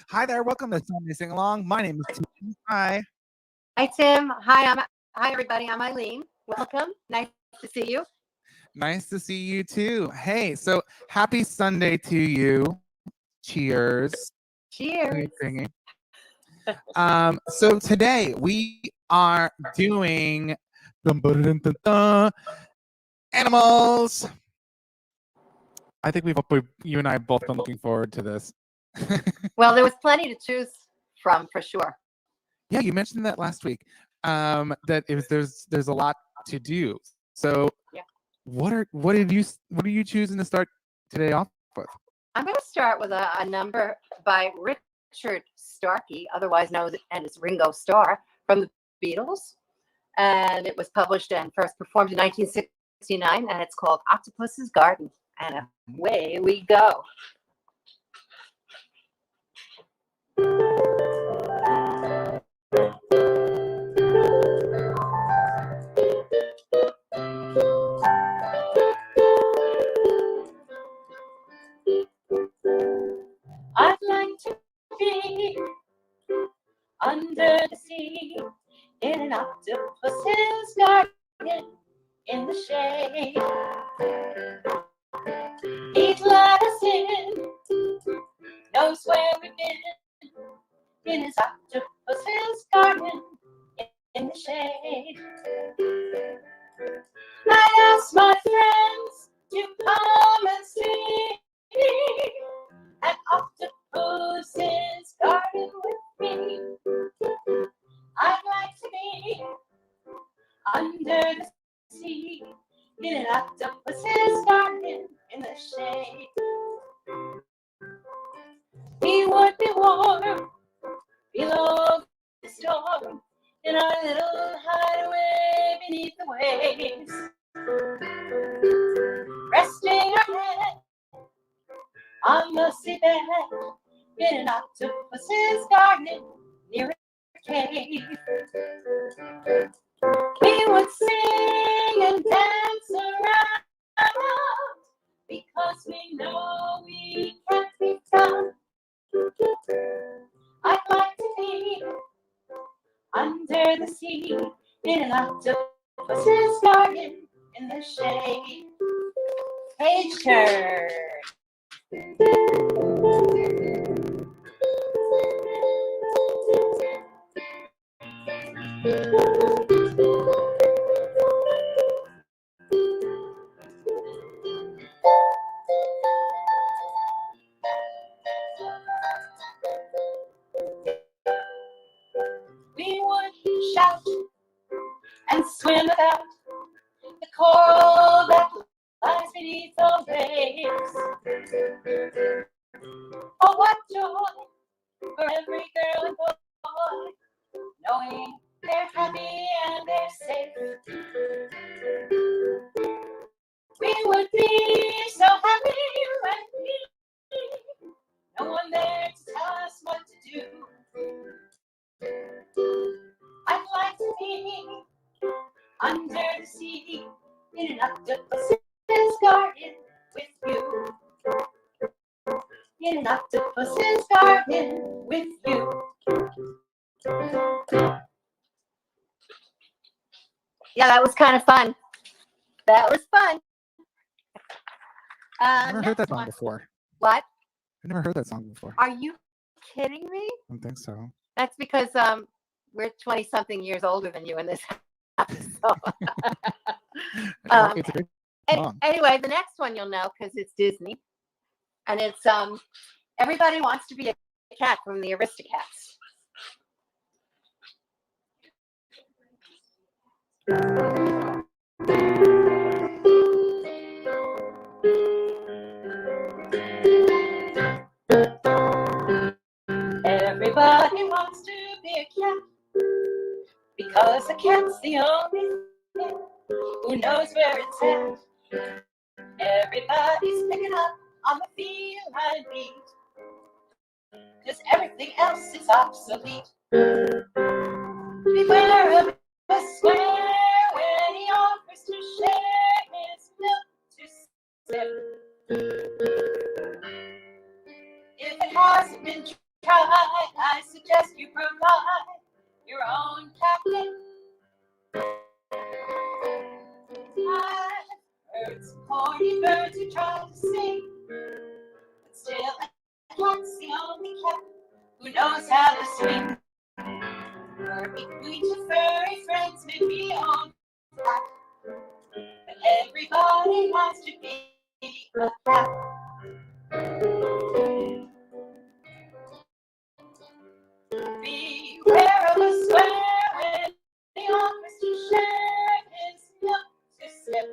Hi there. Welcome to Sunday Singalong. My name is Tim. Hi. Hi, Tim. Hi, everybody. I'm Eileen. Welcome. Nice to see you. Nice to see you too. Hey, so happy Sunday to you. Cheers. Cheers. So today we are doing animals. I think you and I have both been looking forward to this. Well, there was plenty to choose from for sure. Yeah, you mentioned that last week. That there's a lot to do. So Yeah. what are you choosing to start today off with? I'm going to start with a number by Richard Starkey, otherwise known as Ringo Starr, from the Beatles. And it was published and first performed in 1969, and it's called Octopus's Garden. And away we go. I'd like to be under the sea in an octopus's garden in the shade. He'd let us in, knows where we've been, in his octopus's garden in the shade. I asked my friends to come and see an octopus's garden with me. I'd like to be under the sea in an octopus's garden in the shade. We would be warm below the storm in our little hideaway beneath the waves, resting our head on the seabed in an octopus's garden near a cave. We would sing and dance around because we know we can't be found. I'd like to be under the sea in an octopus's garden in the shade. Page turn. We would shout and swim about the coral that lies beneath the waves. Oh, what joy for every girl and boy, knowing they're happy and they're safe. We would be so happy when we, no one there to tell us what to do. I'd like to be under the sea in an octopus's garden with you. In an octopus's garden with you. Yeah, that was kind of fun. That was fun. I've never heard that song before. What? I've never heard that song before. Are you kidding me? I don't think so. That's because we're 20-something years older than you in this house. So. It's a great song. Anyway, the next one you'll know because it's Disney. And it's Everybody Wants to Be a Cat from the Aristocats. Everybody wants to be a cat because a cat's the only thing who knows where it's at. Everybody's picking up on the feline beat because everything else is obsolete. Beware of a square when he offers to share his milk to sip. If it hasn't been try, I suggest you provide your own captain. I've heard some corny birds who try to sing, but still a cat's the only cat who knows how to swing. Or between two furry friends may be on track, but everybody wants to be a cat. Beware of a square when he offers to share his milk to sip.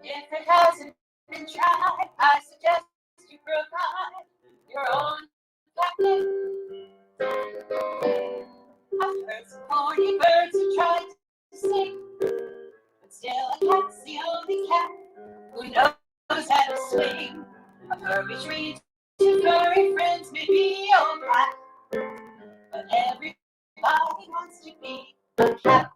If it hasn't been tried, I suggest you provide your own captain. I've heard some corny birds who try to sing, but still a cat's the only cat who knows how to swing. A fur between two furry friends may be alright, but everybody wants to be a cat.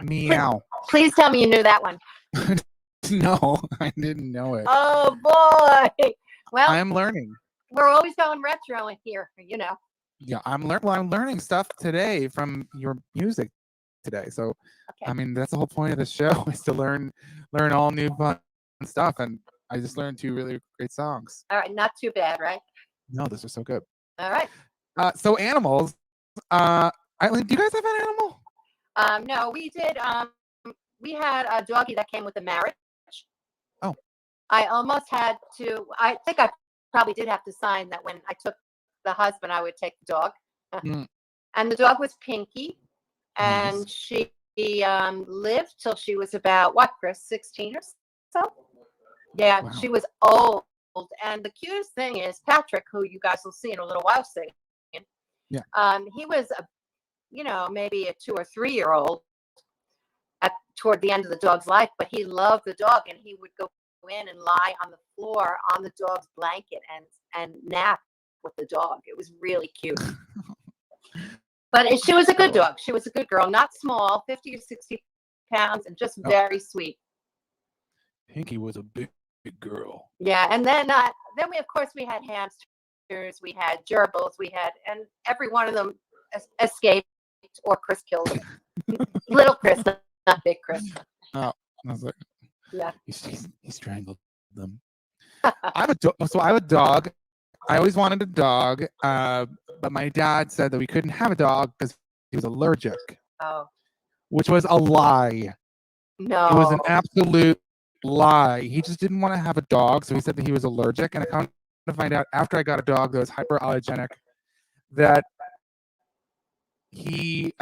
Meow. Please tell me you knew that one. No, I didn't know it. Oh boy. Well, I'm learning. we're always going retro in here, you know. Yeah, I'm learning stuff today from your music today. So, Okay. I mean, that's the whole point of the show is to learn all new fun stuff. And I just learned 2 really great songs. All right, not too bad, right? No, those are so good. All right. So animals. Eileen, do you guys have an animal? No, we did. We had a doggy that came with the marriage. Oh. I almost had to. I think I probably did have to sign that when I took the husband, I would take the dog. Mm. And the dog was Pinky, and Nice. she lived till she was about what, Chris, 16 or so. Yeah, Wow. she was old. And the cutest thing is Patrick, who you guys will see in a little while singing. Yeah. He was maybe a 2 or 3 year old toward the end of the dog's life, but he loved the dog, and he would go in and lie on the floor on the dog's blanket and nap with the dog. It was really cute. But she was a good dog. She was a good girl, not small, 50 or 60 pounds, and just very sweet. Pinky was a big girl. Yeah, and then we had hamsters, we had gerbils, and every one of them escaped, or Chris killed them. Little Chris, not big Chris. I was like, Yeah. He strangled them. I have a dog. I always wanted a dog, but my dad said that we couldn't have a dog because he was allergic, Oh, which was a lie. no. It was an absolute lie. He just didn't want to have a dog, so he said that he was allergic. And I come to find out after I got a dog that was hyperallergenic that he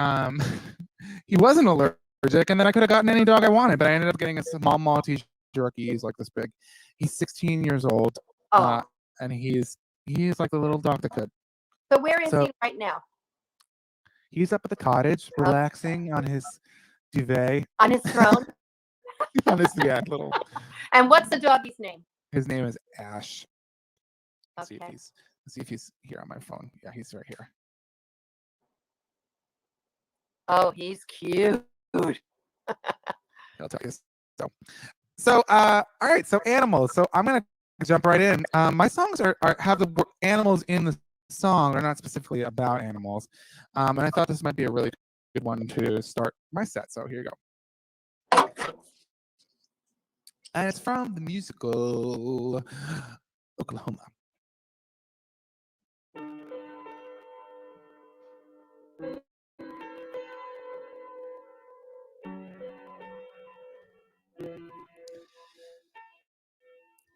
he wasn't allergic, and then I could have gotten any dog I wanted, but I ended up getting a small Maltese Yorkie. He's like this big. He's 16 years old, Oh. and he's like the little dog that could. So where is so- he right now? He's up at the cottage, relaxing on his duvet. On his throne? On his little. And what's the doggy's name? His name is Ash. Let's Okay. see if he's here on my phone. Yeah, he's right here. Oh, he's cute. I'll tell you. So, all right. So animals. So I'm gonna jump right in. My songs have the animals in the song. They're not specifically about animals. And I thought this might be a really good one to start my set. So here you go. And it's from the musical Oklahoma.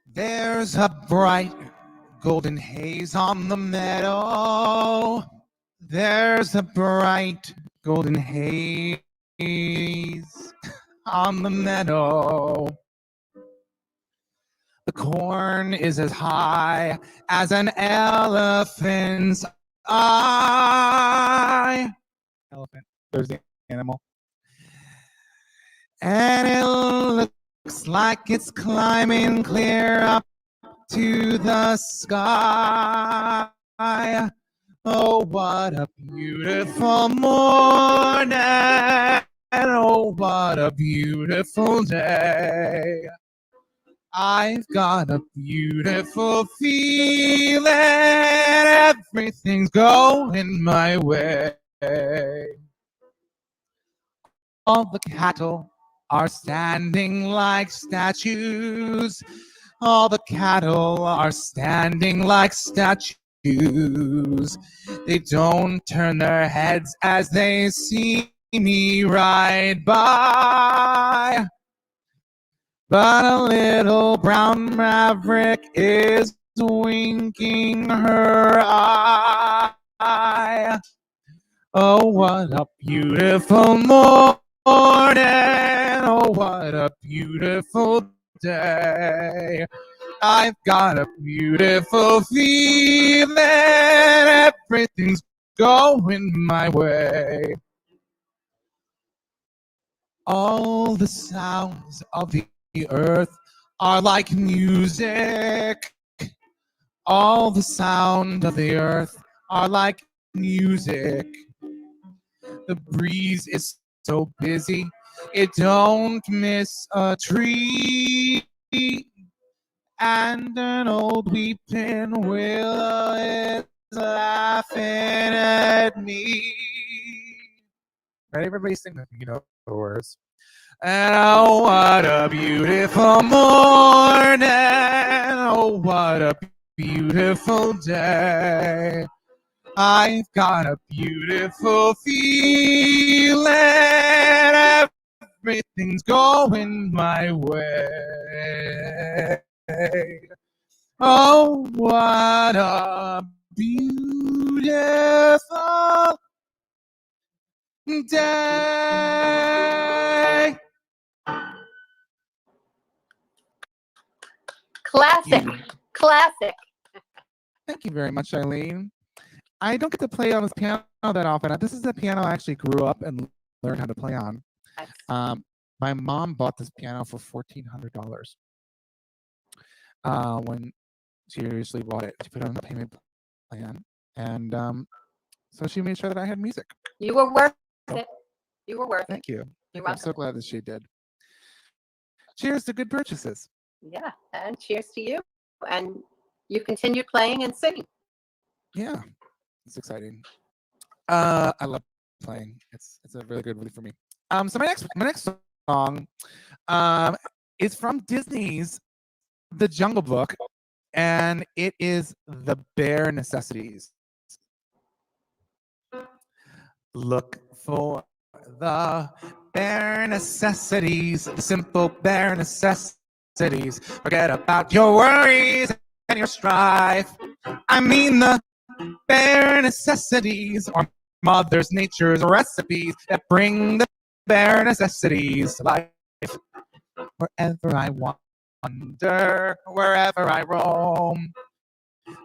There's a bright golden haze on the meadow. There's a bright golden haze on the meadow. The corn is as high as an elephant's eye. Elephant. There's the animal. And it looks like it's climbing clear up to the sky. Oh, what a beautiful morning. And oh, what a beautiful day. I've got a beautiful feeling. Everything's going my way. All the cattle are standing like statues. All the cattle are standing like statues. They don't turn their heads as they see me ride by. But a little brown maverick is winking her eye. Oh, what a beautiful morning. Oh, what a beautiful day. I've got a beautiful feeling. Everything's going my way. All the sounds of the earth are like music. All the sound of the earth are like music. The breeze is so busy, it don't miss a tree. And an old weeping willow is laughing at me. Right, everybody sing with me, you know the words. And oh, what a beautiful morning. Oh, what a beautiful day. I've got a beautiful feeling. Everything's going my way. Oh, what a beautiful day. Classic. Classic. Thank you very much, Eileen. I don't get to play on this piano that often. This is the piano I actually grew up and learned how to play on. My mom bought this piano for $1,400 when she usually bought it. She put it on the payment plan, and so she made sure that I had music. You were worth it. You were worth it. Thank you. You're I'm so glad that she did. Cheers to good purchases. Yeah, and cheers to you. And you continued playing and singing. Yeah, it's exciting. I love playing. It's a really good movie for me. So my next song is from Disney's The Jungle Book, and it is The Bare Necessities. Look for the bare necessities, the simple bare necessities. Forget about your worries and your strife. I mean the bare necessities, or Mother's Nature's recipes that bring the bare necessities to life. Wherever I wander, wherever I roam,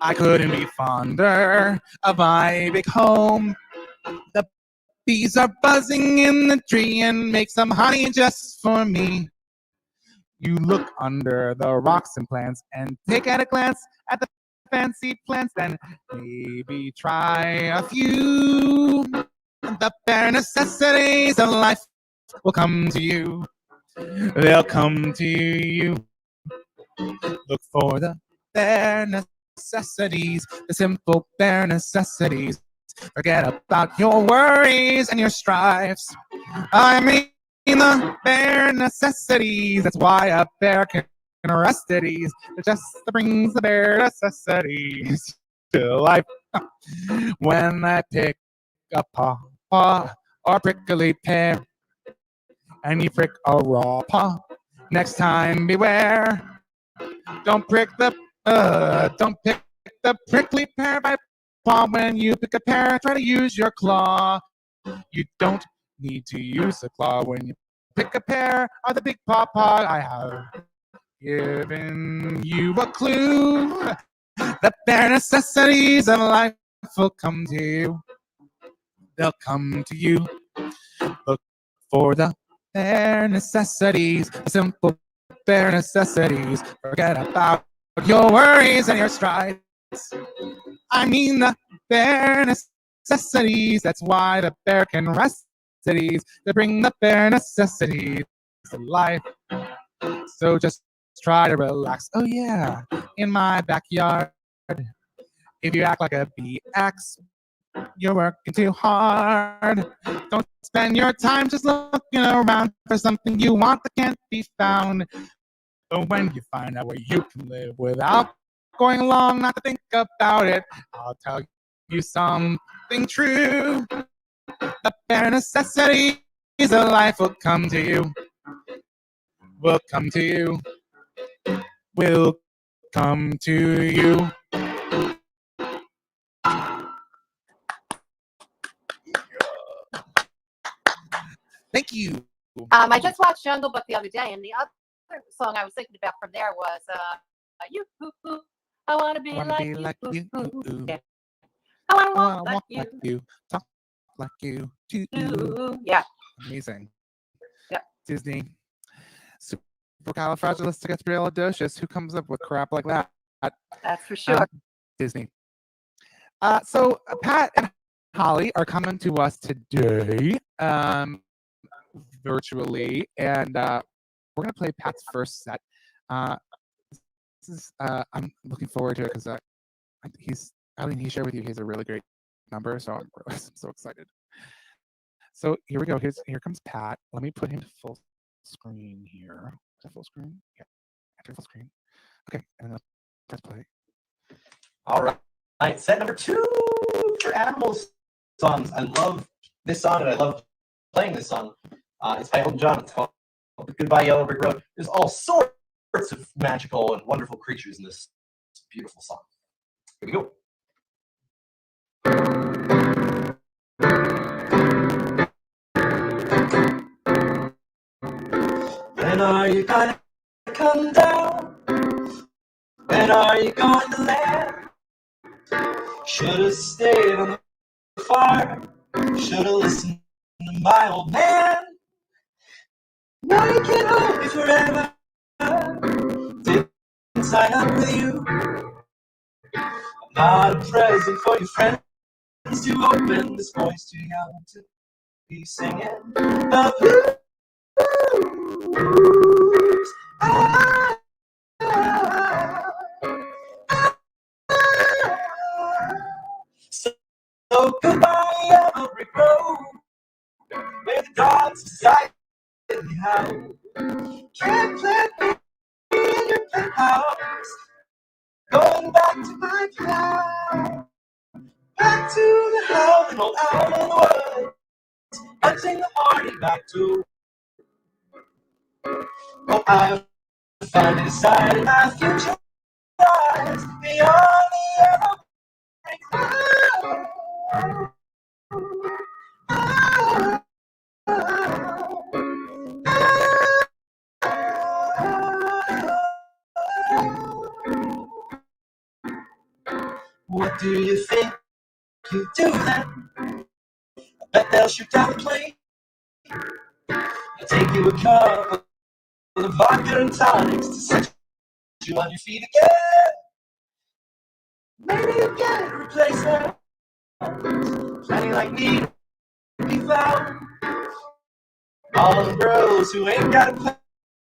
I couldn't be fonder of my big home. The bees are buzzing in the tree and make some honey just for me. You look under the rocks and plants and take at a glance at the fancy plants, then maybe try a few. The bare necessities of life will come to you. They'll come to you. Look for the bare necessities, the simple bare necessities. Forget about your worries and your strifes. I mean the bare necessities. That's why a bear can rest at ease. It just brings the bare necessities to life. When I pick a paw or prickly pear, and you prick a raw paw, next time beware. Don't pick the prickly pear by paw. When you pick a pear, try to use your claw. You don't need to use the claw when you pick a pear or the big paw. I have given you a clue. The bare necessities of life will come to you. They'll come to you. Look for the bare necessities, the simple bare necessities. Forget about your worries and your strides. I mean the bare necessities. That's why the bear can rest cities to bring the bare necessities to life. So just try to relax. Oh yeah, in my backyard. If you act like a BX, you're working too hard. Don't spend your time just looking around for something you want that can't be found. But when you find out where you can live without going along, not to think about it, I'll tell you something true. The bare necessities of life will come to you. Will come to you. Will come to you. Thank you. I just watched Jungle Book the other day, and the other song I was thinking about from there was "You Hoo Hoo." I want to be like you. Hoo, hoo. Yeah. I want to walk like you. Talk like you. Yeah. Amazing. Yeah. Disney. Supercalifragilisticexpialidocious. Who comes up with crap like that? That's for sure. Disney. So Pat and Holly are coming to us today, virtually, and we're gonna play Pat's first set. This is I'm looking forward to it because he shared with you he has a really great number, so I'm so excited. So here we go. Here comes Pat. Let me put him to full screen here. Is that full screen? Yeah, enter full screen. Okay, and then press play. All right, set number 2 for Animals songs. I love this song and I love playing this song. It's by Elton John. It's called Goodbye Yellow Brick Road. There's all sorts of magical and wonderful creatures in this beautiful song. Here we go. When are you gonna come down? When are you going to land? Should've stayed on the farm. Should've listened to my old man. Now you can't hold me forever. Didn't sign up with you. I'm not a present for your friends to open. This boy's too young to be singing the blues. So goodbye, Yellow Brick Road, where the dogs decide the house. Can't plant me in your penthouse. Going back to my town, back to the howling old owl in the woods, hunting the party back to. Oh, I finally decided my future lies beyond the yellow brick road. What do you think you do then? I bet they'll shoot down the plane. I'll take you a cup of vodka and tonics to set you on your feet again. Maybe you'll get a replacement. Plenty like me to be found. All the girls who ain't got a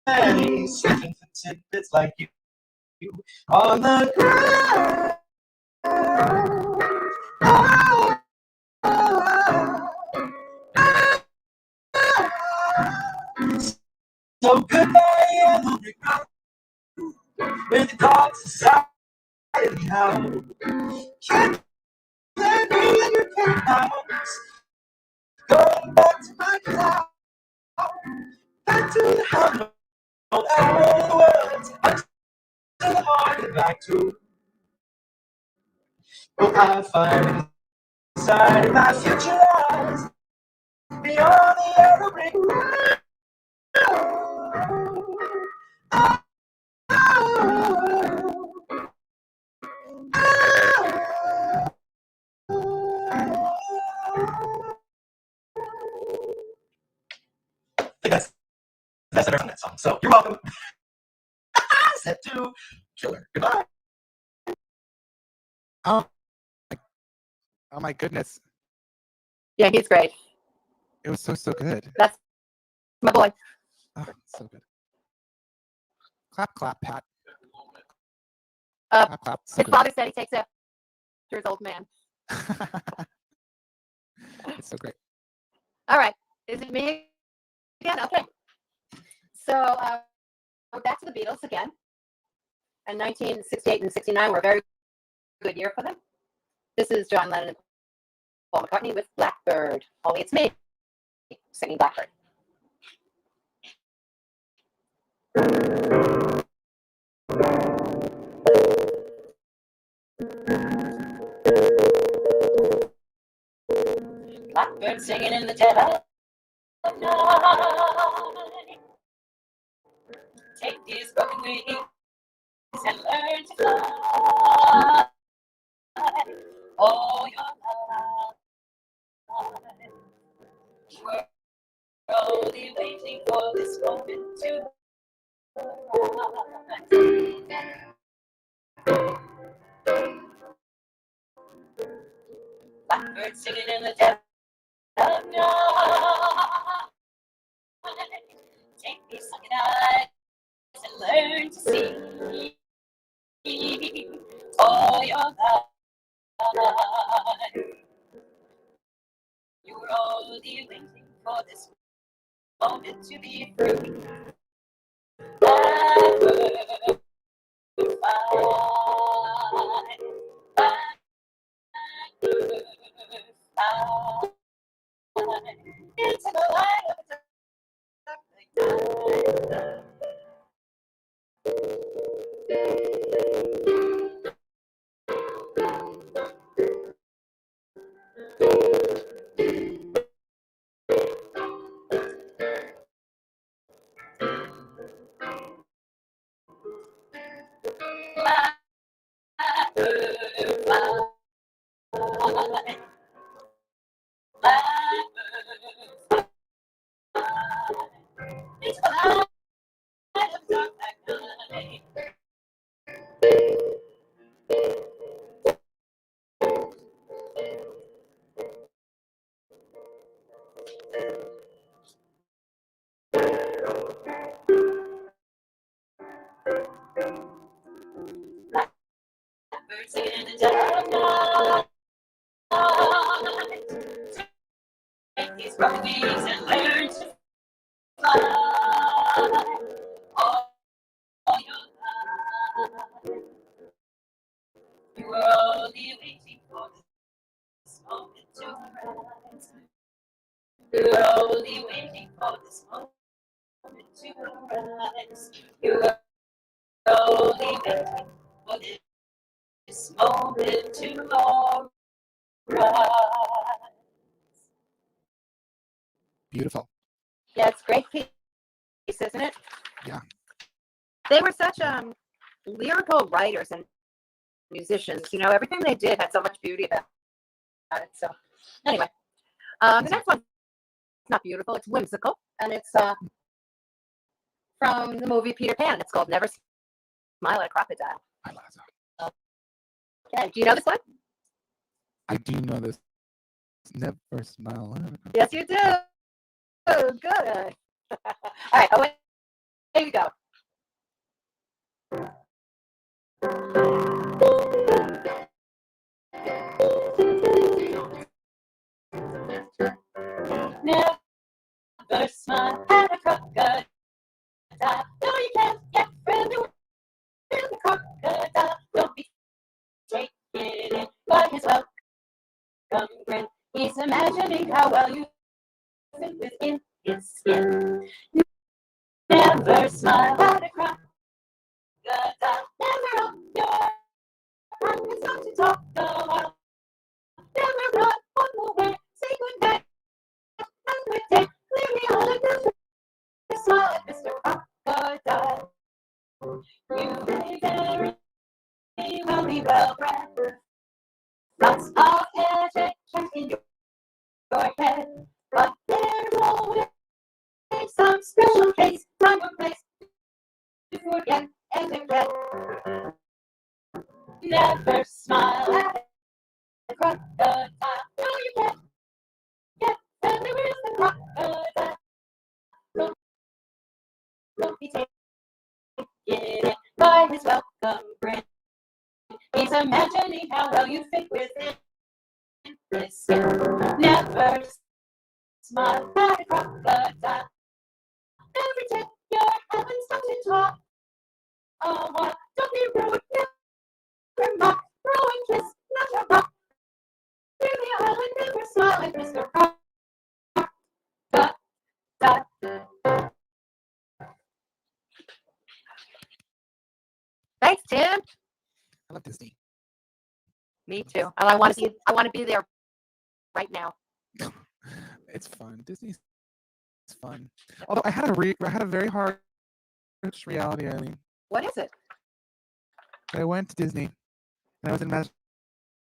penny, sniffing for tidbits like you on the ground. So goodbye, Yellow Brick Road, where the dogs decide how. Can't let me in your penthouse. Going back to my cloud, back to the house, old hour of the world, back to the heart and back to. Well, I find inside my future eyes beyond the yellow brick road. I think that's it on that song. So you're welcome. Set 2, killer. Goodbye. Oh my goodness. Yeah, he's great. It was so good. That's my boy. Oh, so good. Clap, clap, Pat. Uh, Clap, clap. So His good. father said he takes after his old man. It's so great. All right. Is it me again? Okay. So we're back to the Beatles again. And 1968 and 69 were a very good year for them. This is John Lennon and Paul McCartney with Blackbird. Only it's me singing Blackbird. Blackbird singing in the dead of night. Take these broken wings and learn to fly. Oh, your life. We're only waiting for this moment to arrive. Blackbird singing in the dead of night. Take these sunken eyes and learn to see all your life. You were only waiting for this moment to be free. Blackbird fly, blackbird fly into the light of the dark night. Birds in the dead of night. Take these broken wings and learn to fly. All your life. You were only waiting for this moment to arise. You were only waiting for this moment to arise. You were only waiting for this moment to arise. Beautiful. Yeah, it's a great piece, isn't it? Yeah. They were such lyrical writers and musicians. You know, everything they did had so much beauty about it. So anyway, the next one's not beautiful. It's whimsical, and it's from the movie Peter Pan. It's called Never Smile at a Crocodile. I love that. Okay, do you know this one? I do know this. Never smile. Yes, you do. Good. All right, away we go. Never smile at a crocodile. No, you can't get friendly with the crocodile. Don't be taken in by his welcome grin. He's imagining how well you fit within his skin. Never smile at a crocodile. Never open your mouth and start to talk a while. Never run on the way. Say goodnight and good day. Clearly all of them smile at Mr. Crocodile. You may very well be well bred. Lots of etiquette in your head, but there's always some special case from your place to forget etiquette. Never smile at the crocodile. No, you can't get friendly with the crocodile. was imagining how well you fit within this skin. Never smile at a crocodile. Every day you're having something to talk. Oh, what? Don't be rude. Never mock. Growing kiss, not a rock. Through the island, never smile like Mr. Crocodile. Thanks, Tim. I love Disney. Me too. And I want to be there right now. It's fun. Disney's fun. Although I had a very hard reality, Eileen. What is it? I went to Disney and I was in Magic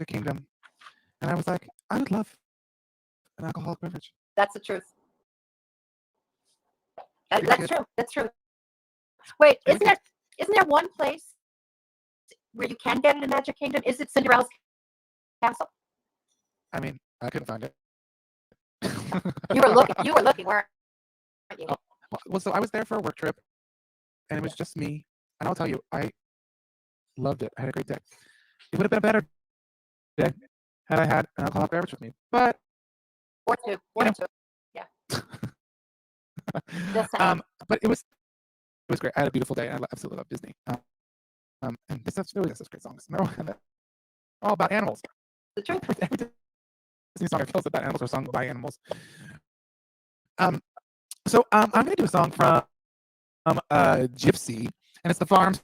Kingdom and I was like, I would love an alcoholic beverage. That's the truth. That's true. That's true. Wait, isn't there one place where you can get it in Magic Kingdom? Is it Cinderella's castle? I mean, I couldn't find it. You were looking, weren't you? Oh, well, so I was there for a work trip and it was just me. And I'll tell you, I loved it. I had a great day. It would have been a better day had I had an alcoholic beverage with me. But Or two. Yeah. Just saying. but it was great. I had a beautiful day, and I absolutely love Disney. And this stuff's really such great songs. They're all about animals. The truth. Every Disney song I feel is about animals or sung by animals. So I'm going to do a song from Gypsy, and it's the farm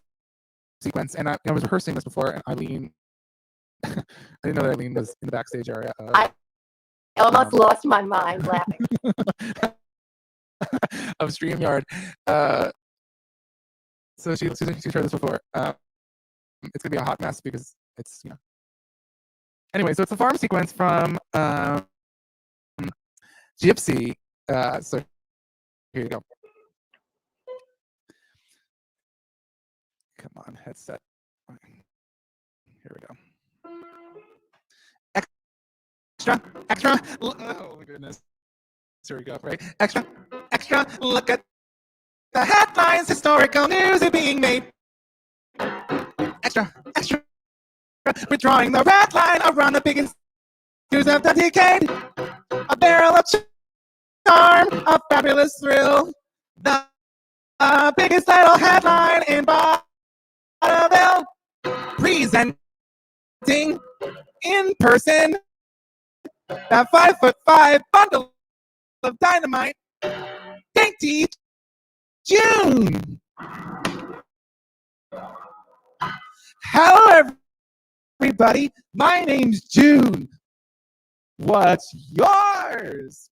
sequence. And I was rehearsing this before, and Eileen, I didn't know that Eileen was in the backstage area. I almost lost my mind laughing. Of StreamYard. So she's heard this before. It's gonna be a hot mess because it's Anyway, so it's a farm sequence from Gypsy. So here you go. Come on, headset. Here we go. Extra. Oh my goodness. Here we go. Right. Extra. Look at the headlines. Historical news is being made. Extra. We're drawing the red line around the biggest news of the decade. A barrel of charm, a fabulous thrill. The biggest title headline in vaudeville. Presenting in person that 5'5" bundle of dynamite. Dainty June. Hello, everybody. My name's June. What's yours?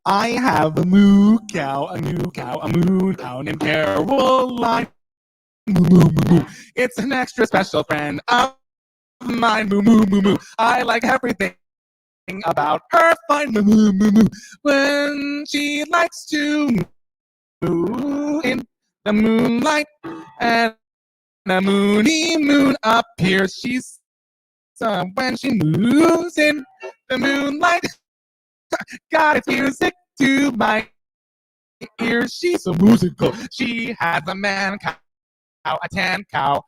I have a moo cow, a moon cow named Caroline. Moo. It's an extra special friend of mine. Moo. I like everything about her. Fine. Moo. When she likes to move in the moonlight and a moony moon appears. She's when she moves in the moonlight. God, it's music to my ears. She's so musical. She has a man cow, a tan cow,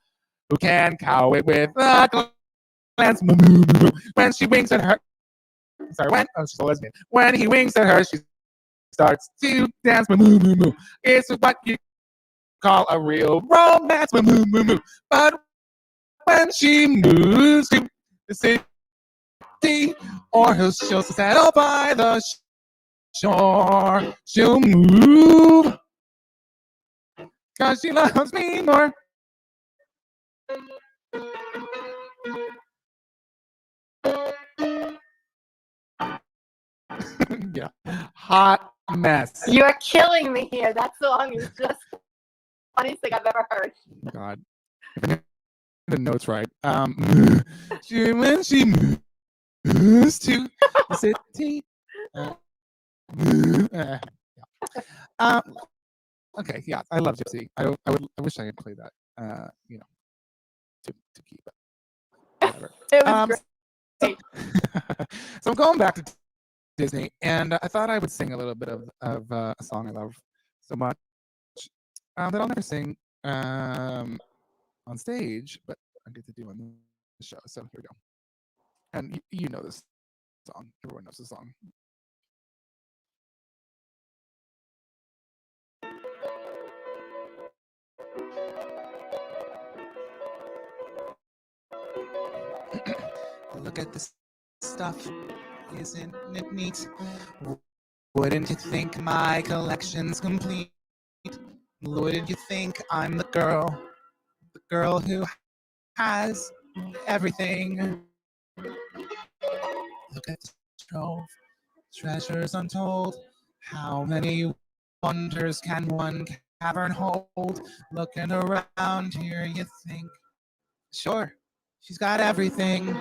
who can cow it with a glance. When she winks at her, she's a lesbian. When he winks at her, she starts to dance. It's what you call a real romance. But when she moves to the city, or she'll settle by the shore, she'll move, 'cause she loves me more. Yeah, hot mess. You're killing me here. That song is just the funniest thing I've ever heard. God, the notes right. When she moves to the city. Okay, yeah, I love Gypsy. I wish I could play that. To keep it. Whatever. It was great. So I'm going back to Disney, and I thought I would sing a little bit of a song I love so much. that I'll never sing on stage, but I get to do on the show. So here we go. And you know this song. Everyone knows the song. Look at this stuff. Isn't it neat? Wouldn't you think my collection's complete? Wouldn't you think I'm the girl who has everything? Look at the trove, treasures untold. How many wonders can one cavern hold? Looking around here, you think, sure, she's got everything.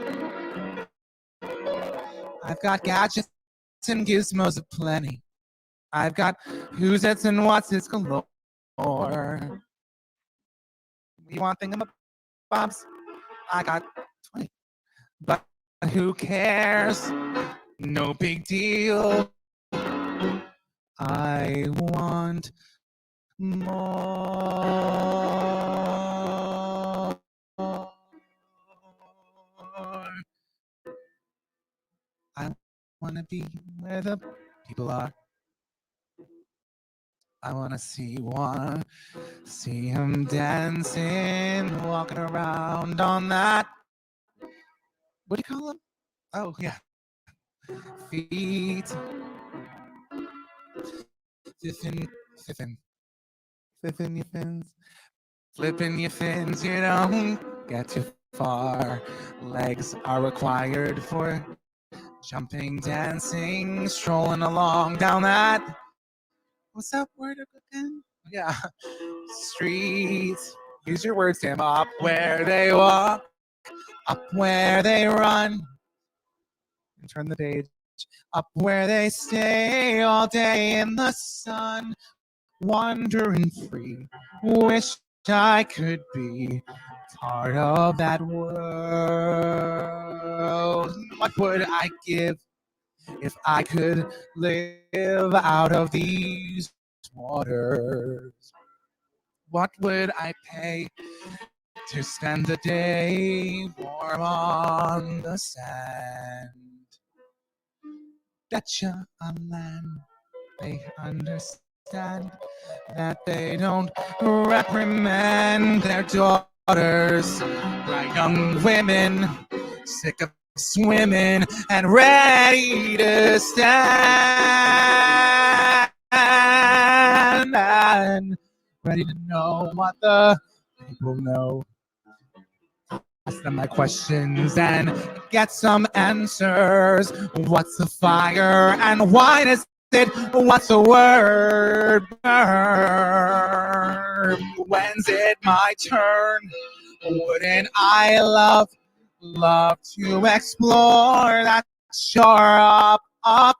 I've got gadgets and gizmos aplenty. I've got who's it's and what's it's galore. You want thingamabobs? I got 20. But who cares? No big deal. I want more. I want to be where the people are. I want to see him dancing, walking around on that. What do you call him? Oh, yeah. Feet. Fiffin your fins. Flipping your fins, you don't get too far. Legs are required for jumping, dancing, strolling along down that. What's that word again? Yeah. Streets. Use your words, Tim. Up where they walk, up where they run. And turn the page. Up where they stay all day in the sun. Wandering free. Wish I could be part of that world. What would I give if I could live out of these waters? What would I pay to spend the day warm on the sand? Betcha on land they understand that they don't reprimand their daughters like young women, sick of swimming and ready to stand and ready to know what the people know. Ask them my questions and get some answers. What's the fire and why does it? What's the word? Burn. When's it my turn? Wouldn't I love to explore that shore up above?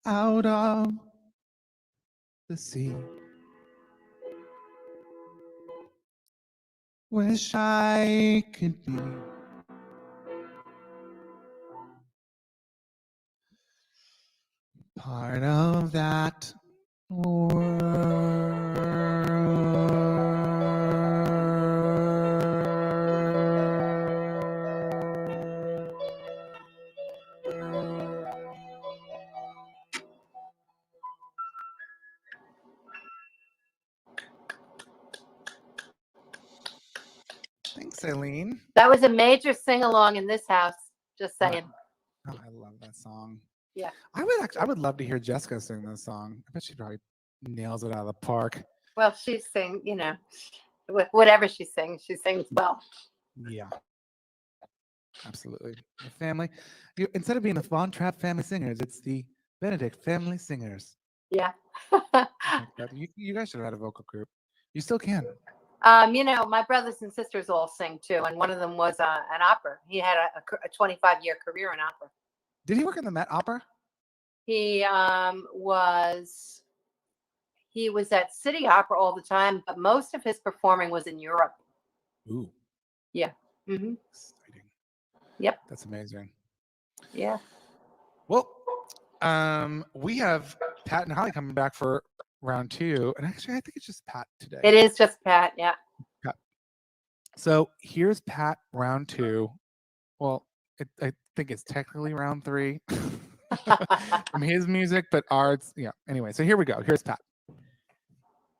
Out of the sea. Wish I could be part of that world. Thanks, Eileen. That was a major sing along in this house. Just saying. Oh, I love that song. Yeah. I would love to hear Jessica sing this song. I bet she probably nails it out of the park. Well, she sings, whatever she sings well. Yeah. Absolutely. The family. Instead of being the Von Trapp Family Singers, it's the Benedict Family Singers. Yeah. You guys should have had a vocal group. You still can. My brothers and sisters all sing too, and one of them was an opera. He had a 25-year career in opera. Did he work in the Met Opera? He was at City Opera all the time, but most of his performing was in Europe. Ooh. Yeah. Mm-hmm. Exciting. Yep. That's amazing. Yeah. Well, we have Pat and Holly coming back for round 2, and actually, I think it's just Pat today. It is just Pat. Yeah. Pat. So here's Pat round 2. Well, I think it's technically round 3 from his music, but ours, yeah. Anyway, so here we go. Here's Pat.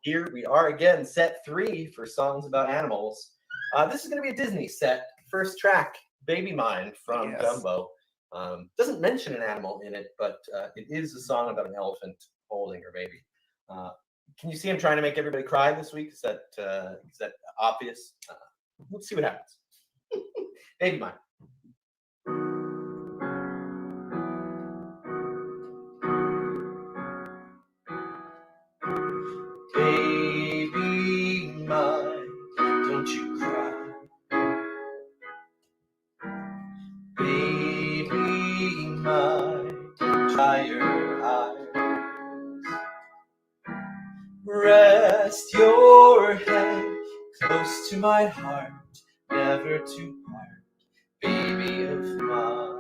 Here we are again, set 3 for songs about animals. This is going to be a Disney set. First track, Baby Mine from Yes. Dumbo. Doesn't mention an animal in it, but it is a song about an elephant holding her baby. Can you see him trying to make everybody cry this week? Is that obvious? Let's see what happens. Baby Mine. Baby mine, don't you cry. Baby mine, dry your eyes. Rest your head close to my heart, never to part, baby of mine.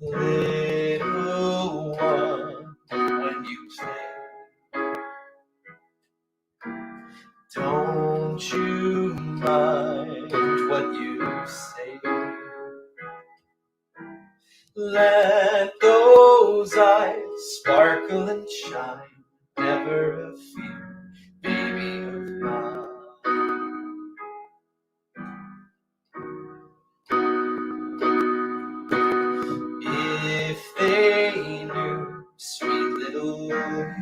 Little one, when you play, don't you mind what you say. Let those eyes sparkle and shine, never a fear, baby of mine. If they knew, sweet little you,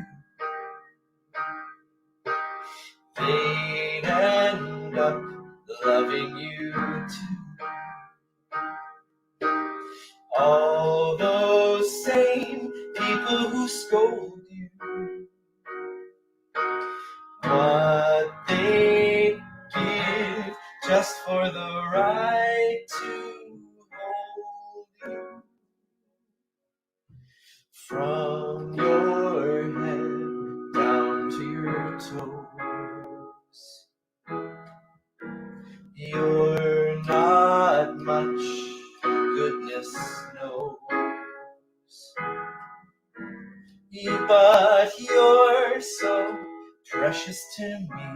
they'd end up loving you too. All those same people who scold you, what they'd give just for the right to hold you. From your head down to your toes, you're not much, goodness knows. But you're so precious to me,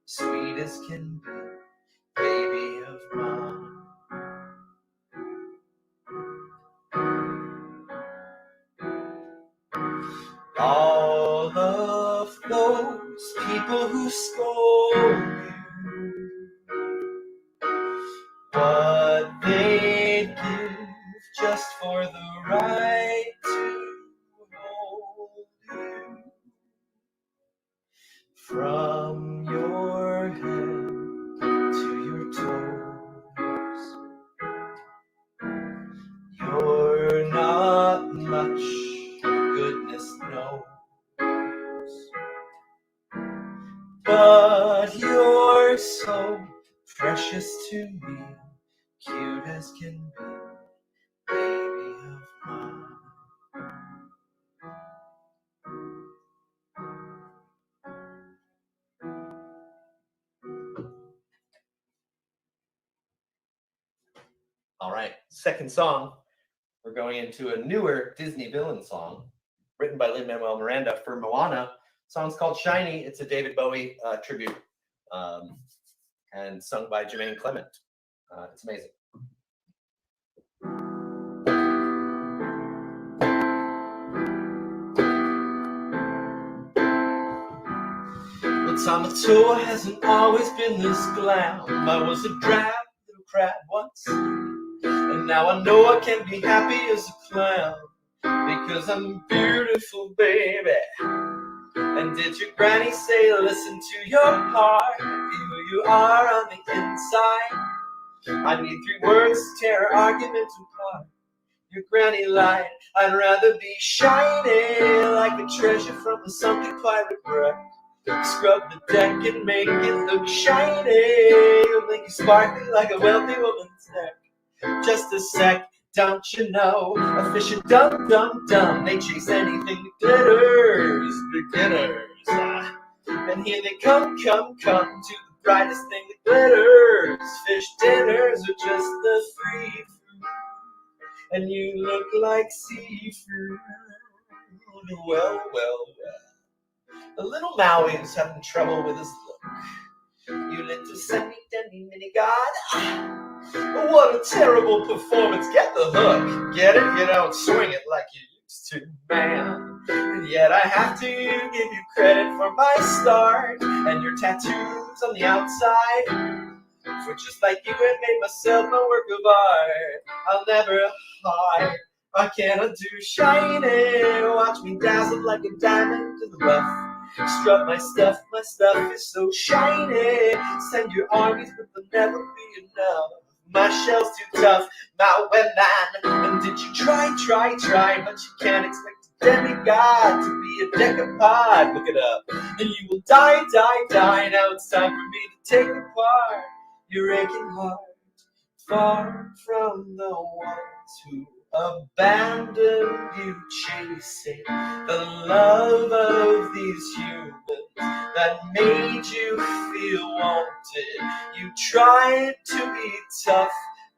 sweet as can be, baby of mine. All of those people who scold you, what they'd give just for the right to hold you. From your head to your toes, you're not much, goodness knows. But you're so precious to me, cute as can be, baby of mine. All right, second song. We're going into a newer Disney villain song written by Lin-Manuel Miranda for Moana. The song's called Shiny. It's a David Bowie tribute and sung by Jermaine Clement. It's amazing. But Tamatoa hasn't always been this glam. I was a drab little crab once, and now I know I can be happy as a clown because I'm beautiful, baby. And did your granny say, listen to your heart, be who you are on the inside? I need 3 words to tear our argument apart. Your granny lied, I'd rather be shiny like a treasure from a sunken pirate wreck. Scrub the deck and make it look shiny. You'll make you sparkly like a wealthy woman's neck. Just a sec, don't you know? A fish are dumb, dumb, dumb. They chase anything that glitters, beginners. And here they come to the brightest thing that glitters. Fish dinners are just the free fruit, and you look like seafood. Well, well, well. The little Maui's having trouble with his look. You little semi-demi mini-god. What a terrible performance. Get the hook. Get it? You don't swing it like you used to, man. And yet I have to give you credit for my start and your tattoos on the outside. For just like you, it made myself a work of art. I'll never hide. I cannot do shiny. Watch me dazzle like a diamond to the rough. Strut my stuff is so shiny. Send your armies, but they'll never be enough. My shell's too tough, my wetland. And did you try, but you can't expect a demigod to be a decapod. Look it up, and you will die. Now it's time for me to take apart your aching heart, far from the ones who abandoned you, chasing the love of these humans that made you feel wanted. You tried to be tough,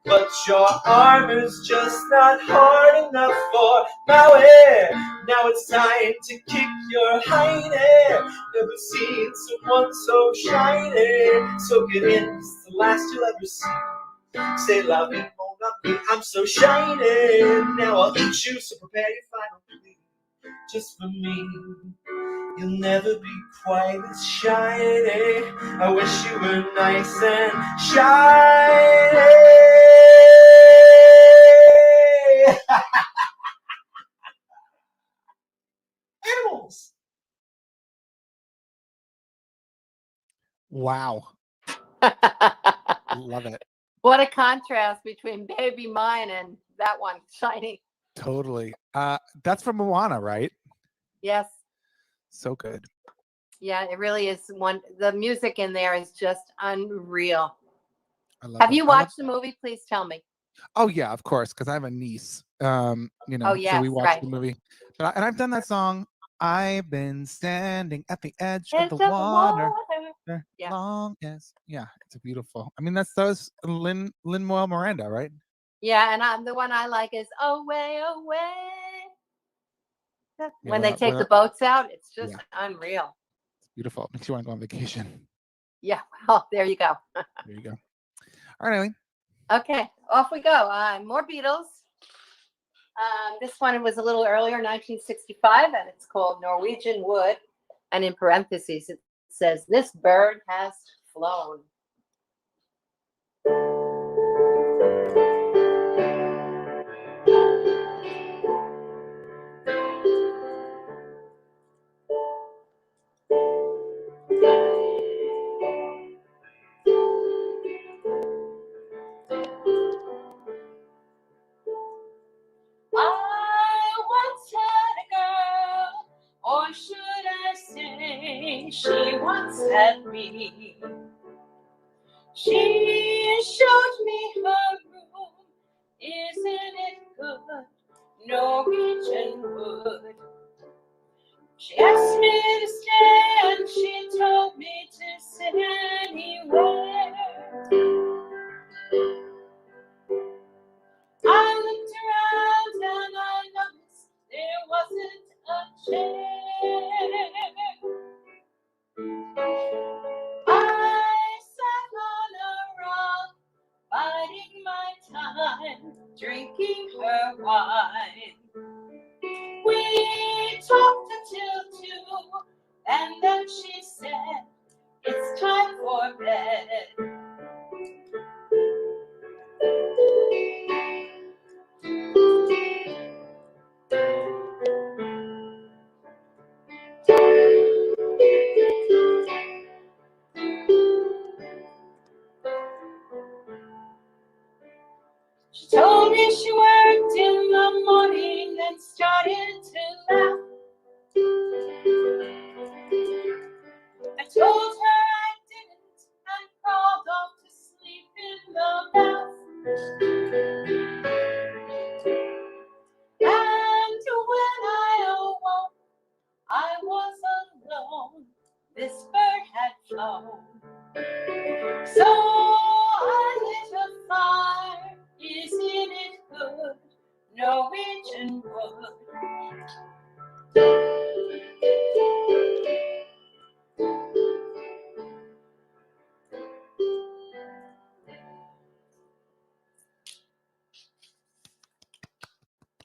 but your armor's just not hard enough for Maui. Now it's time to kick your hiney. Never seen someone so shiny. Soak it in, it's the last you'll ever see. Say la vie, mon ami, I'm so shiny. Now I'll eat you, so prepare your final plea. Just for me, you'll never be quite as shiny. I wish you were nice and shiny. Animals. Wow. Love it. What a contrast between Baby Mine and that one, Shiny. Totally. That's from Moana, right? Yes. So good. Yeah, it really is one. The music in there is just unreal. I love Have it. you watched the movie? Please tell me. Oh yeah, of course, because I have a niece. You know, Oh, so yes, we watched right. the movie. And I've done that song. I've been standing at the edge of Edge the of the water. water. Yeah. Long as it's a beautiful. I mean, that's Lin-Manuel Miranda, right? Yeah, and the one I like is Away, Away. When they take the boats out, it's just unreal. It's beautiful. Makes you want to go on vacation. Yeah, well, there you go. There you go. All right, Eileen. Okay, off we go. More Beatles. This one was a little earlier, 1965, and it's called Norwegian Wood. And in parentheses, it says, "This bird has flown." I once had a girl, or should I say, she once had me. She showed me her room. Isn't it good? Norwegian wood. She asked me to stay, and she told me to sit anywhere. I looked around and I noticed there wasn't a chair. I sat on a rock, biding my time, drinking her wine. We talked until 2, and then she said, "It's time for bed." She told me she worked in the morning and started to laugh. I told her I didn't and crawled off to sleep in the bath. And when I awoke, I was alone. This bird had flown. So I lit a fire, isn't it good? Norwegian wood.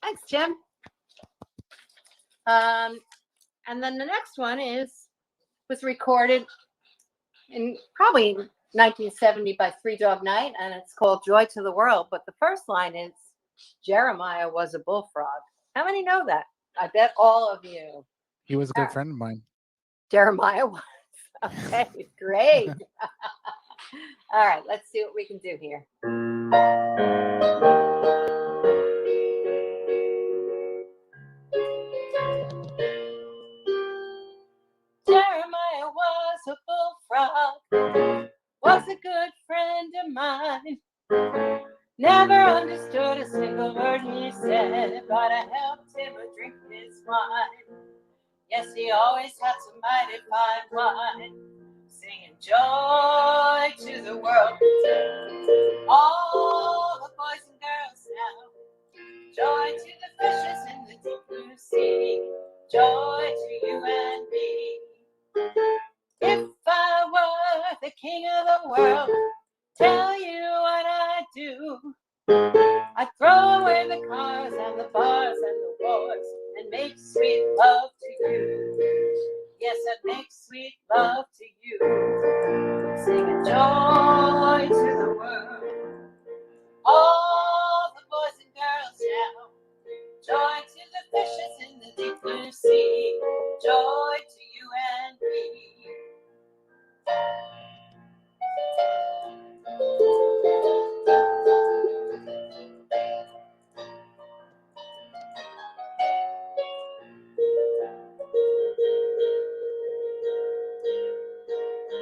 Thanks, Jim. And then the next one was recorded in probably 1970 by Three Dog Night, and it's called Joy to the World. But the first line is Jeremiah was a bullfrog. How many know that? I bet all of you. He was a good friend of mine. Jeremiah was. Okay, great. All right, let's see what we can do here. Jeremiah was a bullfrog, was a good friend of mine. Never understood a single word he said, but I helped him drink his wine. Yes, he always had some mighty fine wine, singing joy to the world. All the boys and girls now, joy to the fishes in the deep blue sea, joy to you and me. If I were the king of the world, tell you what I'd do. I'd throw away the cars and the bars and the wars and make sweet love to you. Yes, I'd make sweet love to you. Singing joy to the world. All the boys and girls now. Joy to the fishes in the deep blue sea. Joy to you and me.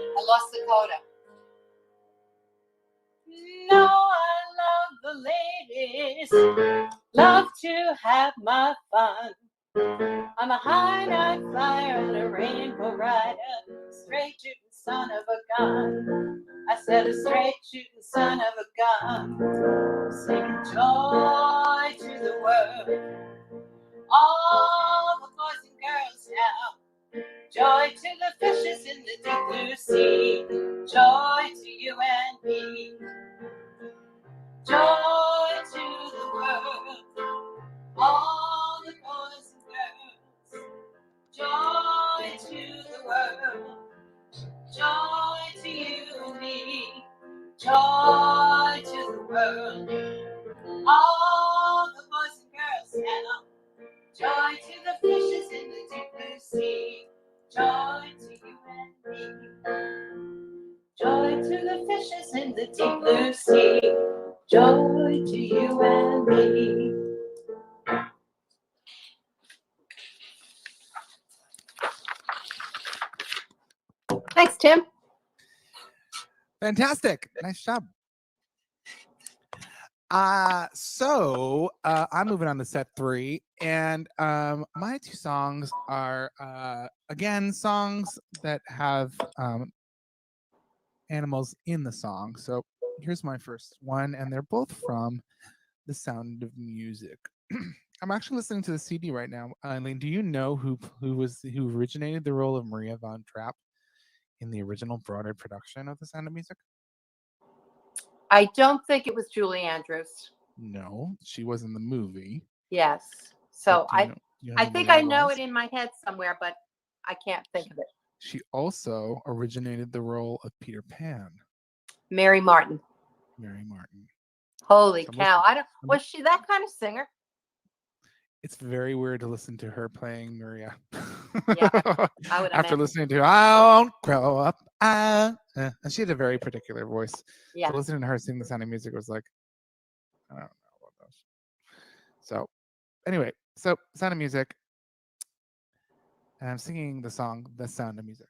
I lost the coda. No, I love the ladies, love to have my fun. I'm a high night flyer and a rainbow rider, straight shooting son of a gun. I said a straight shooting son of a gun, singing joy to the world. All the boys and girls now, joy to the fishes in the deep blue sea, joy to you and me. Joy to the world, all the boys and girls. Joy to the world, joy to you and me. Joy to the world, all the boys and girls now. Joy to the fishes in the deep blue sea. Joy to you and me. Joy to the fishes in the deep blue sea. Joy to you and me. Thanks, Tim. Fantastic. Nice job. So I'm moving on to set 3, and my 2 songs are again songs that have animals in the song. So here's my first one, and they're both from The Sound of Music. I'm actually listening to the CD right now. Eileen, do you know who originated the role of Maria von Trapp in the original Broadway production of The Sound of Music? I don't think it was Julie Andrews. No, she was in the movie. Yes. So Do you know I who think Maria I know was? it in my head somewhere, but I can't think of it. She also originated the role of Peter Pan, Mary Martin. Mary Martin. Holy So cow. Was she that kind of singer? It's very weird to listen to her playing Maria. Yeah, I would After imagine. listening to I Won't Grow Up. And she had a very particular voice. Yeah. So listening to her sing The Sound of Music was like, I don't know about those. So anyway, so Sound of Music. And I'm singing the song The Sound of Music.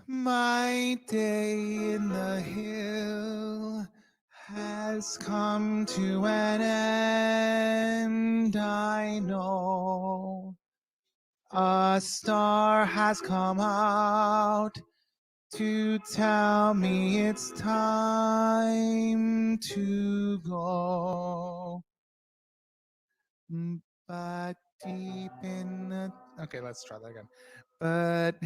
My day in the hill has come to an end, I know. A star has come out to tell me it's time to go. But deep in the... Okay, let's try that again. But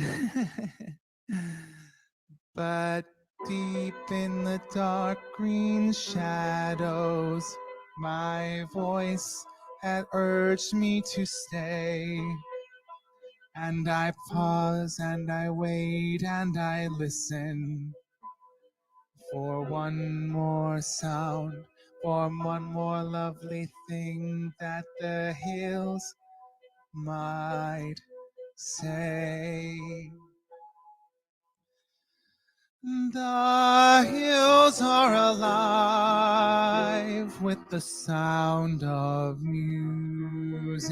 but deep in the dark green shadows, my voice had urged me to stay. And I pause and I wait and I listen for one more sound, for one more lovely thing that the hills might say. The hills are alive with the sound of music,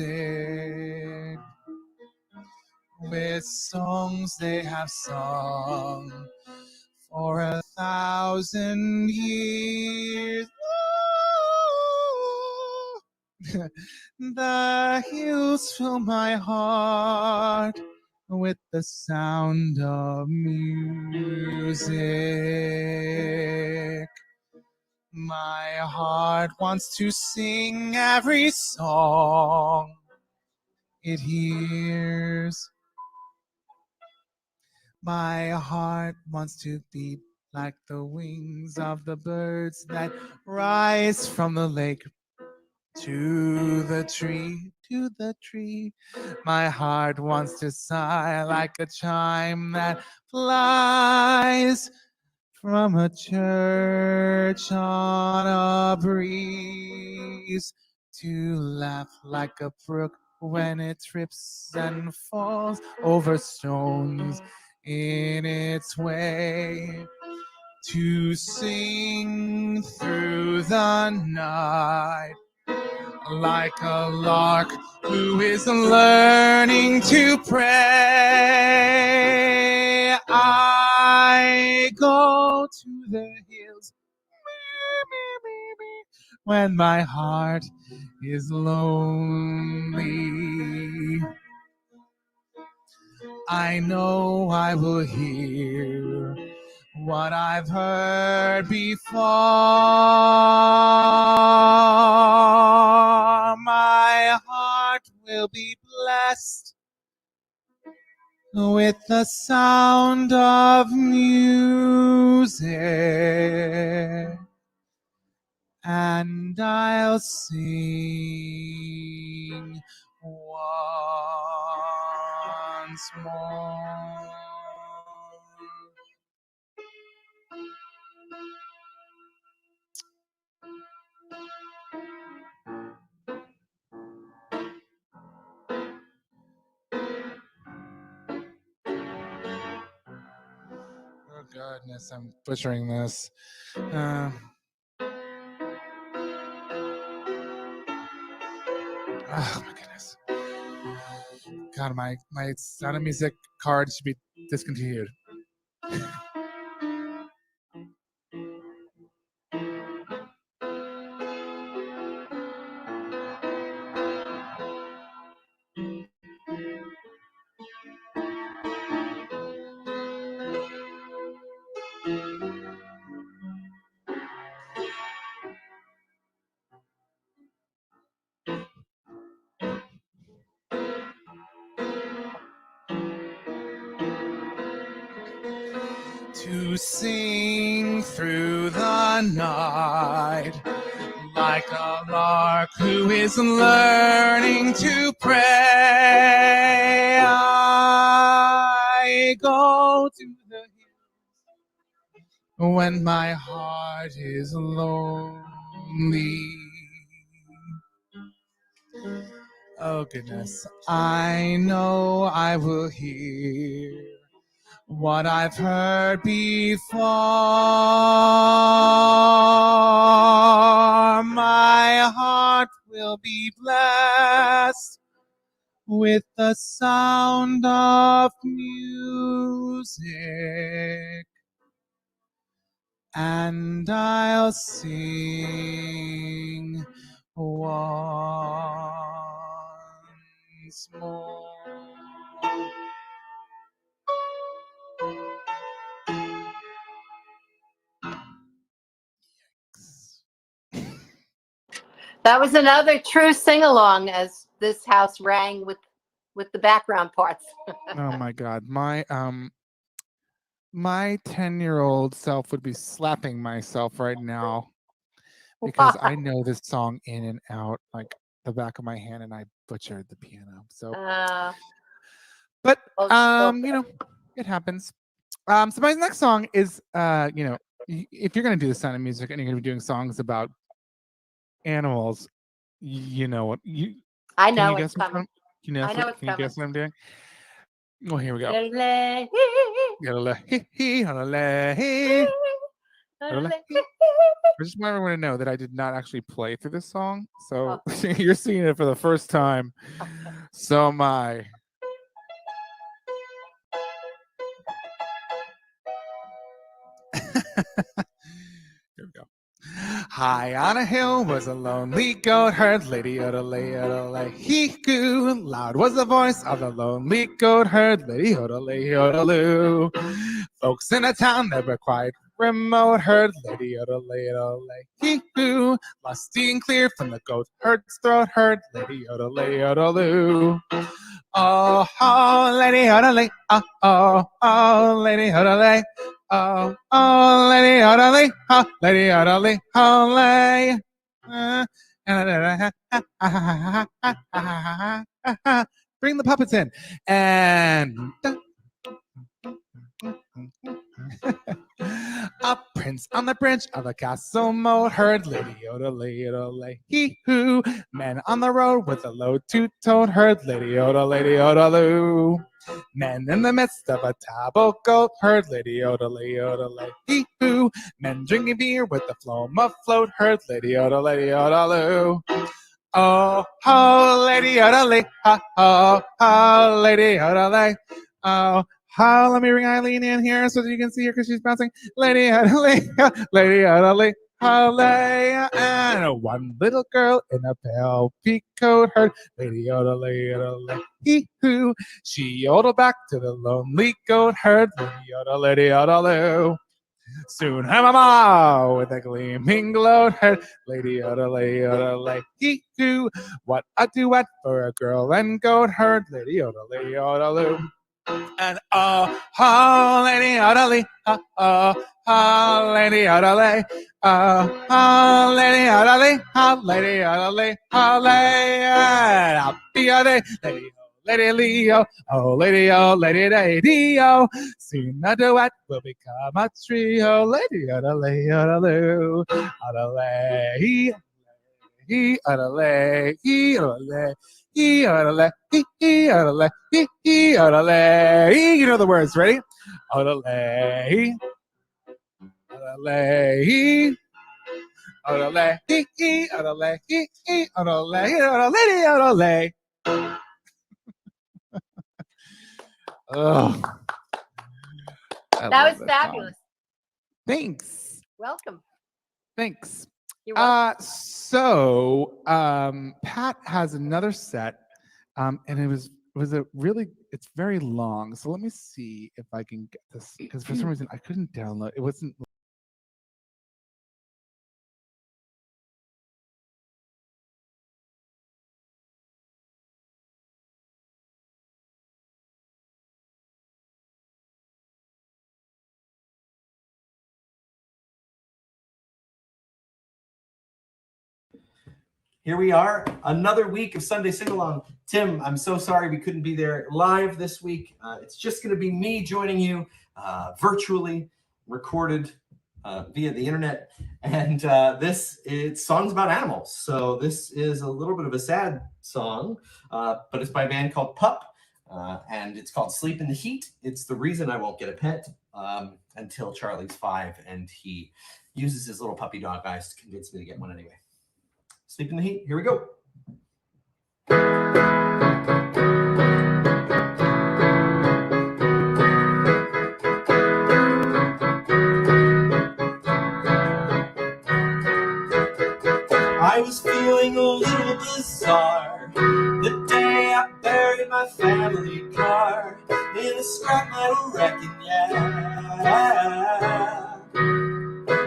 with songs they have sung for 1,000 years. The hills fill my heart with the sound of music. My heart wants to sing every song it hears. My heart wants to beat like the wings of the birds that rise from the lake to the tree, to the tree. My heart wants to sigh like a chime that flies from a church on a breeze, to laugh like a brook when it trips and falls over stones in its way, to sing through the night like a lark who is learning to pray. I go to the hills when my heart is lonely. I know I will hear what I've heard before. My heart will be blessed with the sound of music, and I'll sing once more. Oh goodness, I'm butchering this. Oh my goodness. God, my Sound of Music card should be discontinued. To sing through the night like a lark who is learning to pray. I go to the hills when my heart is lonely. Oh goodness, I know I will hear what I've heard before. My heart will be blessed with the sound of music, and I'll sing once more. That was another true sing-along as this house rang with the background parts. Oh my God. My 10-year-old self would be slapping myself right now because I know this song in and out like the back of my hand, and I butchered the piano. So, but you know, it happens. So my next song is you know, if you're gonna do the Sound of Music and you're gonna be doing songs about animals, you know what you I can know you it's guess what coming. can you I know it's can you guess what I'm doing? Well, here we go. coming. I just want everyone to know that I did not actually play through this song, so you're seeing it for the first time. So am I. Here we go. High on a hill was a lonely goat herd, lady yodelay yodelay hee-hoo. Loud was the voice of the lonely goat herd, lady yodelay yodeloo. Folks in a town that were quiet, remote herd, lady yodelay yodelay hee-hoo. Lusty and clear from the goat herd's throat herd, lady yodelay yodeloo. Oh, oh, lady yodelay, oh, oh, oh, lady yodelay. Oh, oh, lady, oh, lady, oh, lay. Bring the puppets in. And a prince on the branch of a castle moat heard lady yodelay hee-hoo. Men on the road with a low two-tone herd lady yodeloo. Men in the midst of a table goat herd lady yodelay hee-hoo. Men drinking beer with the foam afloat herd lady yodeloo. Oh, oh, lady yodelay, oh, oh, lady yodelay, oh. How? Let me bring Eileen in here so that you can see her because she's bouncing. Lady Adelaide, Lady Adelaide, Adelaide, and one little girl in a pale peacoat heard Lady Adelaide, Adelaide, hee-hoo. She yodeled back to the lonely goat herd, Lady Adelaide. Soon Hamama with a gleaming gloat heard Lady Adelaide, Adelaide, hee-hoo. What a duet for a girl and goat herd, Lady Adelaide, Adelaide. And oh, oh, lady, oddelay, oh, lady, oddelay, oh, lady, oddelay, oh, lady, oddelay, oh, lady, Leo, oh, lady, oh, soon a duet will become a trio, lady, oddelay, oddelay, oddelay, oddelay, oddelay. You know the words, ready? Oddelay, oddelay, oddelay, oddelay, oddelay, oddelay. Oh, That was fabulous. Thanks. Welcome. Thanks. You're welcome. So Pat has another set, and it was a really, it's very long. So let me see if I can get this, because for some reason I couldn't download. It wasn't. Here we are, another week of Sunday Singalong. Tim, I'm so sorry we couldn't be there live this week. It's just going to be me joining you virtually, recorded via the internet. And it's songs about animals. So this is a little bit of a sad song, but it's by a band called Pup. And it's called Sleep in the Heat. It's the reason I won't get a pet until Charlie's 5. And he uses his little puppy dog eyes to convince me to get one anyway. Sleep in the Heat. Here we go. I was feeling a little bizarre the day I buried my family car in a scrap metal wrecking yard.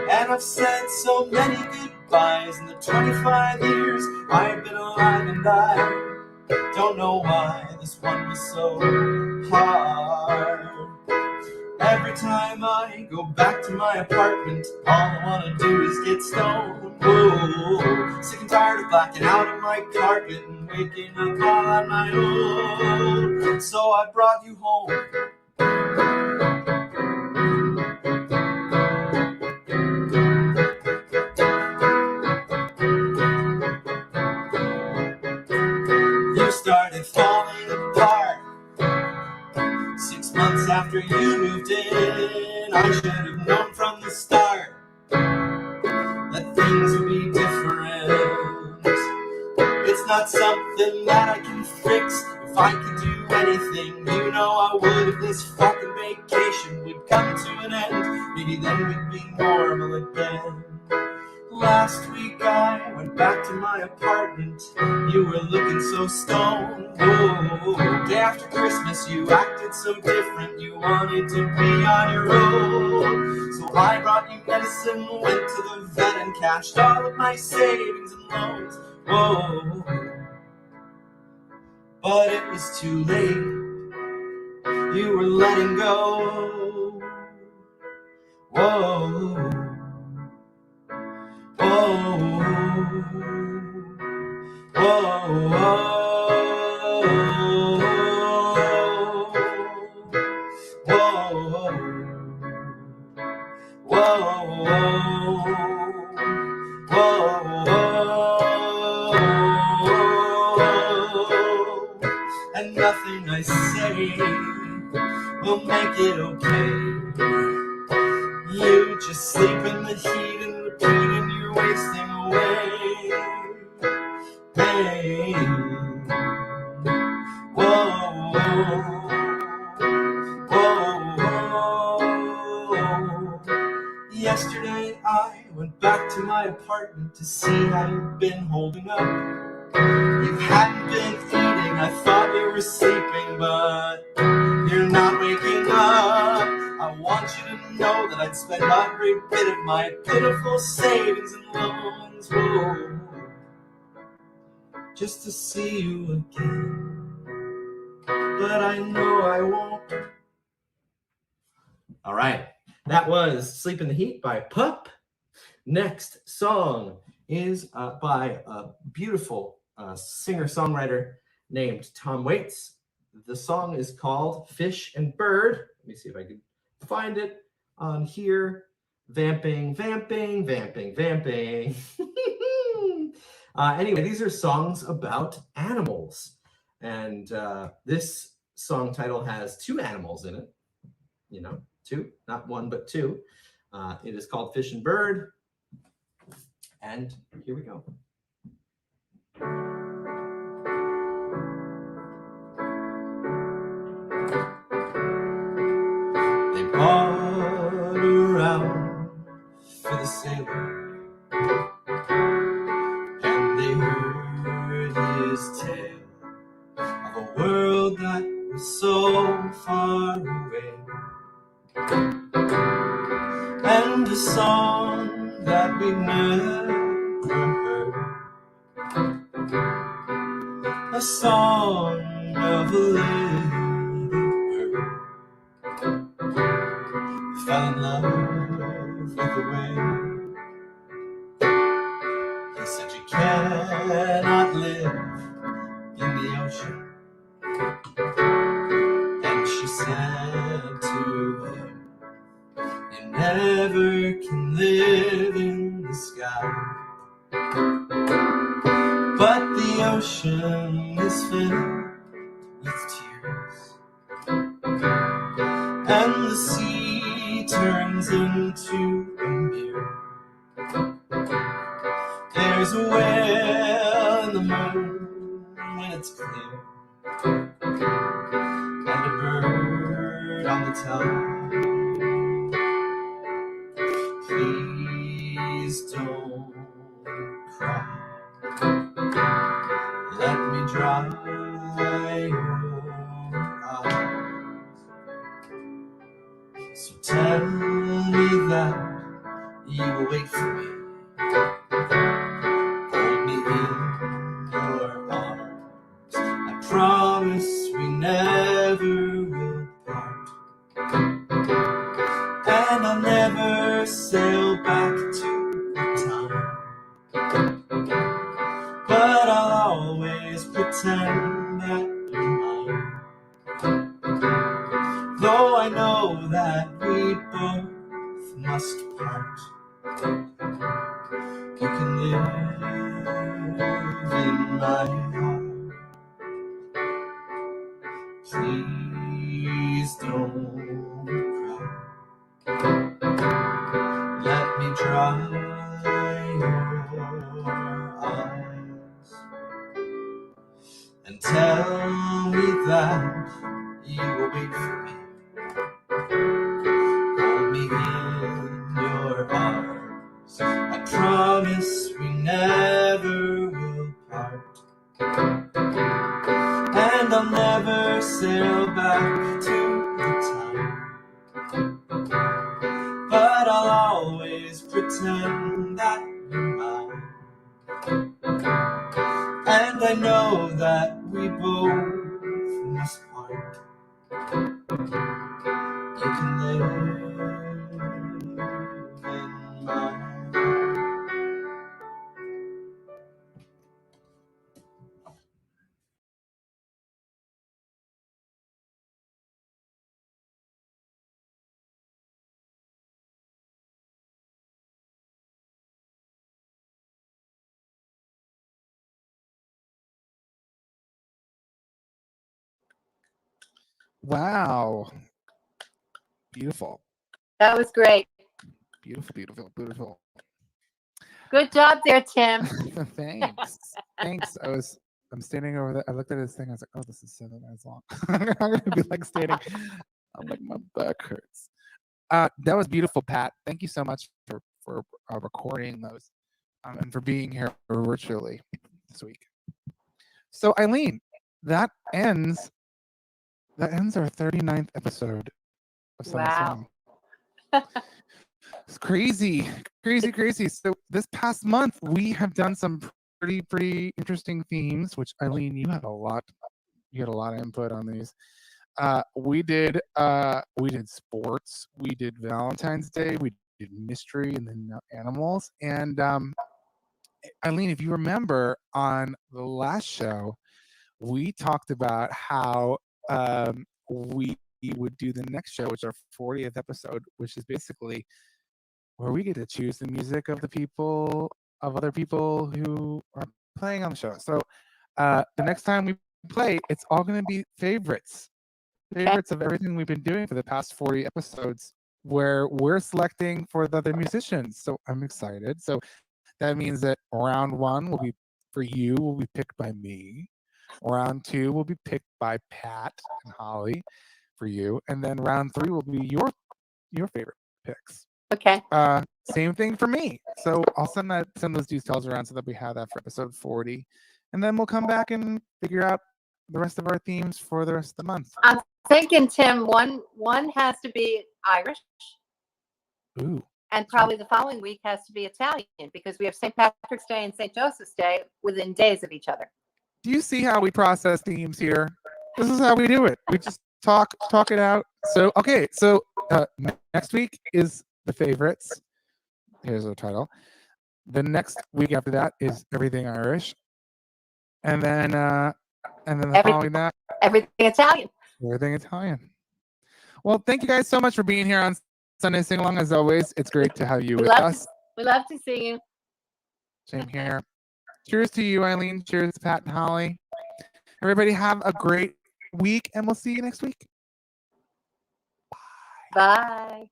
And I've said so many goodbyes goodbyes in the 25 years I've been alive, and I don't know why this one was so hard. Every time I go back to my apartment, all I want to do is get stoned. Whoa, sick and tired of blacking out on my carpet and waking up all on my own. So I brought you home. You started falling apart 6 months after you moved in. I should have known from the start that things would be different. It's not something that I can fix. If I could do anything, you know I would. If this fucking vacation would come to an end, maybe then we'd be normal again. Last week I went back to my apartment. You were looking so stoned. Whoa, day after Christmas you acted so different. You wanted to be on your own. So I brought you medicine, went to the vet and cashed all of my savings and loans. Whoa, but it was too late. You were letting go. Whoa. Whoa, whoa, and nothing I say will make it okay. You just sleep in the heat and repeat, and you're wasting away. Hey, whoa, whoa, whoa. Yesterday I went back to my apartment to see how you've been holding up. You hadn't been eating, I thought you were sleeping, but you're not waking up. I want you to know that I'd spend every bit of my pitiful savings and loans, whoa, just to see you again. But I know I won't. All right, that was Sleep in the Heat by Pup. Next song is by a beautiful singer-songwriter named Tom Waits. The song is called Fish and Bird. Let me see if I can find it on here. Vamping, vamping, vamping, vamping. Anyway, these are songs about animals. And this song title has two animals in it. You know, two, not one, but two. It is called Fish and Bird. And here we go. They bought around for the sailor, and they heard his tale of a world that was so far away, and a song that we never heard, a song of a little bird fell in love with the wind. He said you cannot live in the ocean, and she said to him, you never can live in the sky. But the ocean is filled with tears, and the sea turns into a mirror. There's a whale in the moon when it's clear, and a bird on the top. Please don't cry. Let me dry your eyes. So tell me that you will wait for me promise we never will part. And I'll never sail back to the time, but I'll always pretend that you're mine. Though I know that we both must part, you can live in my heart. Please don't cry. Let me dry your eyes and tell me that you will wait for me. Hold me in your arms. I promise we never will part. And I'll never sail back to the time, but I'll always pretend that you're mine. And I know that we both must part. You can live in my heart. Wow. Beautiful. That was great. Beautiful, beautiful, beautiful. Good job there, Tim. Thanks. Thanks. I'm standing over there. I looked at this thing. I was like, oh, this is 7 minutes long. I'm gonna be like standing. I'm like, my back hurts. That was beautiful, Pat. Thank you so much for recording those and for being here virtually this week. So Eileen, that ends our 39th episode of Sunday Wow. Song. It's crazy. So this past month we have done some pretty interesting themes, which Eileen, you had a lot of input on these. We did sports, we did Valentine's Day, we did mystery, and then animals. And Eileen, if you remember on the last show, we talked about how we would do the next show, which is our 40th episode, which is basically where we get to choose the music of other people who are playing on the show. So the next time we play, it's all going to be favorites of everything we've been doing for the past 40 episodes, where we're selecting for the other musicians. So I'm excited. So that means that round 1 will be picked by me. Round 2 will be picked by Pat and Holly for you, and then round 3 will be your favorite picks. Okay. Same thing for me. So I'll send those details around so that we have that for episode 40, and then we'll come back and figure out the rest of our themes for the rest of the month. I'm thinking, Tim, one has to be Irish. Ooh. And probably the following week has to be Italian, because we have St. Patrick's Day and St. Joseph's Day within days of each other. Do you see how we process themes here? This is how we do it. We just talk it out. So okay, so next week is the favorites. Here's the title. The next week after that is Everything Irish, and then following that, Everything Italian. Everything Italian. Well, thank you guys so much for being here on Sunday Singalong. As always, it's great to have you with us. We love to see you. Same here. Cheers to you, Eileen. Cheers to Pat and Holly. Everybody have a great week, and we'll see you next week. Bye.